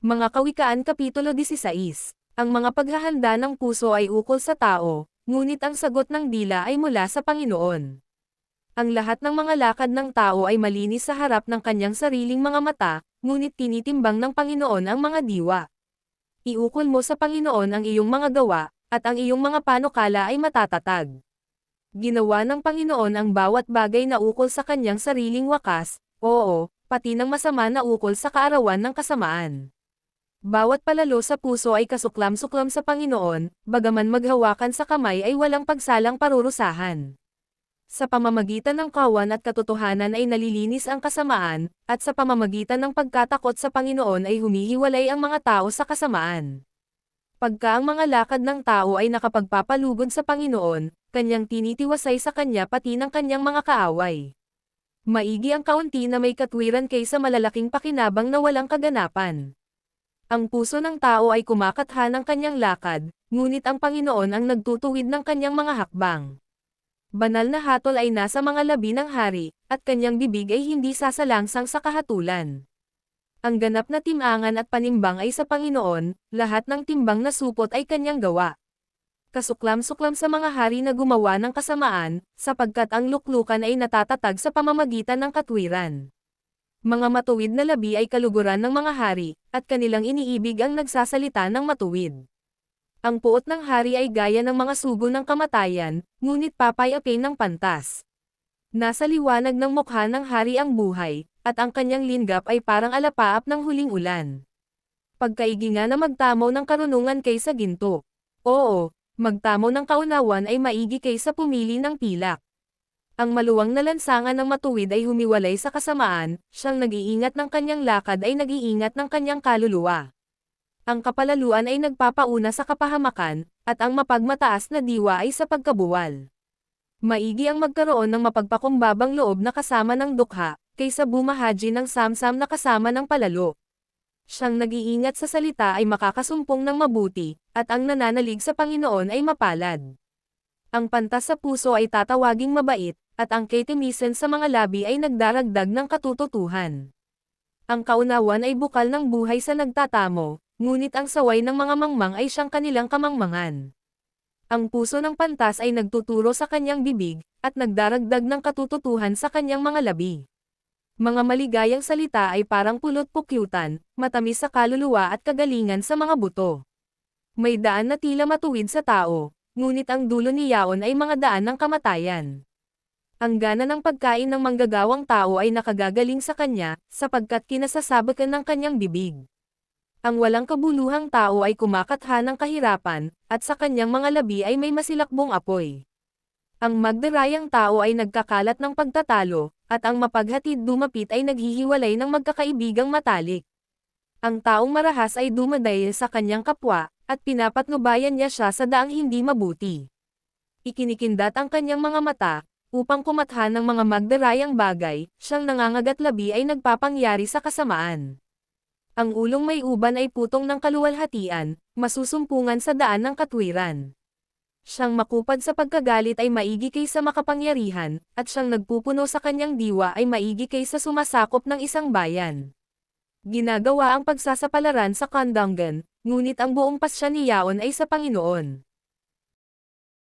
Mga Kawikaan Kapitulo 16. Ang mga paghahanda ng puso ay ukol sa tao, ngunit ang sagot ng dila ay mula sa Panginoon. Ang lahat ng mga lakad ng tao ay malinis sa harap ng kanyang sariling mga mata, ngunit tinitimbang ng Panginoon ang mga diwa. Iukol mo sa Panginoon ang iyong mga gawa, at ang iyong mga panukala ay matatatag. Ginawa ng Panginoon ang bawat bagay na ukol sa kanyang sariling wakas, oo, pati ng masama na ukol sa kaarawan ng kasamaan. Bawat palalo sa puso ay kasuklam-suklam sa Panginoon, bagaman maghawakan sa kamay ay walang pagsalang parurusahan. Sa pamamagitan ng kawan at katotohanan ay nalilinis ang kasamaan, at sa pamamagitan ng pagkatakot sa Panginoon ay humihiwalay ang mga tao sa kasamaan. Pagka ang mga lakad ng tao ay nakapagpapalugod sa Panginoon, kanyang tinitiwasay sa kanya pati ng kanyang mga kaaway. Maigi ang kaunti na may katwiran kaysa malalaking pakinabang na walang kaganapan. Ang puso ng tao ay kumakatha ng kanyang lakad, ngunit ang Panginoon ang nagtutuwid ng kanyang mga hakbang. Banal na hatol ay nasa mga labi ng hari, at kanyang bibig ay hindi sasalangsang sa kahatulan. Ang ganap na timangan at panimbang ay sa Panginoon, lahat ng timbang na supot ay kanyang gawa. Kasuklam-suklam sa mga hari na gumawa ng kasamaan, sapagkat ang luklukan ay natatatag sa pamamagitan ng katwiran. Mga matuwid na labi ay kaluguran ng mga hari, at kanilang iniibig ang nagsasalita ng matuwid. Ang puot ng hari ay gaya ng mga sugo ng kamatayan, ngunit papayapin ng pantas. Nasa liwanag ng mukha ng hari ang buhay, at ang kanyang linggap ay parang alapaap ng huling ulan. Pagkaiginga na magtamo ng karunungan kaysa ginto. Oo, magtamo ng kaunawan ay maigi kaysa pumili ng pilak. Ang maluwang na lansangan ng matuwid ay humiwalay sa kasamaan, siyang nag-iingat ng kanyang lakad ay nag-iingat ng kanyang kaluluwa. Ang kapalaluan ay nagpapauna sa kapahamakan, at ang mapagmataas na diwa ay sa pagkabuwal. Maigi ang magkaroon ng mapagpakumbabang loob na kasama ng dukha, kaysa bumahaji ng samsam na kasama ng palalo. Siyang nag-iingat sa salita ay makakasumpong ng mabuti, at ang nananalig sa Panginoon ay mapalad. Ang pantas sa puso ay tatawaging mabait, at ang kitimisan sa mga labi ay nagdaragdag ng katututuhan. Ang kaunawan ay bukal ng buhay sa nagtatamo, ngunit ang saway ng mga mangmang ay siyang kanilang kamangmangan. Ang puso ng pantas ay nagtuturo sa kanyang bibig, at nagdaragdag ng katututuhan sa kanyang mga labi. Mga maligayang salita ay parang pulot-pukyutan, matamis sa kaluluwa at kagalingan sa mga buto. May daan na tila matuwid sa tao, ngunit ang dulo niyaon ay mga daan ng kamatayan. Ang gana ng pagkain ng manggagawang tao ay nakagagaling sa kanya, sapagkat kinasasabakan ng kanyang bibig. Ang walang kabuluhang tao ay kumakatha ng kahirapan, at sa kanyang mga labi ay may masilakbong apoy. Ang magdarayang tao ay nagkakalat ng pagtatalo, at ang mapaghatid dumapit ay naghihiwalay ng magkakaibigang matalik. Ang taong marahas ay dumadayil sa kanyang kapwa, at pinapatnubayan niya siya sa daang hindi mabuti. Ikinikindat ang kanyang mga mata, upang kumatha ng mga magdarayang bagay, siyang nangangagat labi ay nagpapangyari sa kasamaan. Ang ulong may uban ay putong ng kaluwalhatian, masusumpungan sa daan ng katwiran. Siyang makupad sa pagkagalit ay maigi kaysa makapangyarihan, at siyang nagpupuno sa kanyang diwa ay maigi kaysa sumasakop ng isang bayan. Ginagawa ang pagsasapalaran sa kandangan, ngunit ang buong pasya niyaon ay sa Panginoon.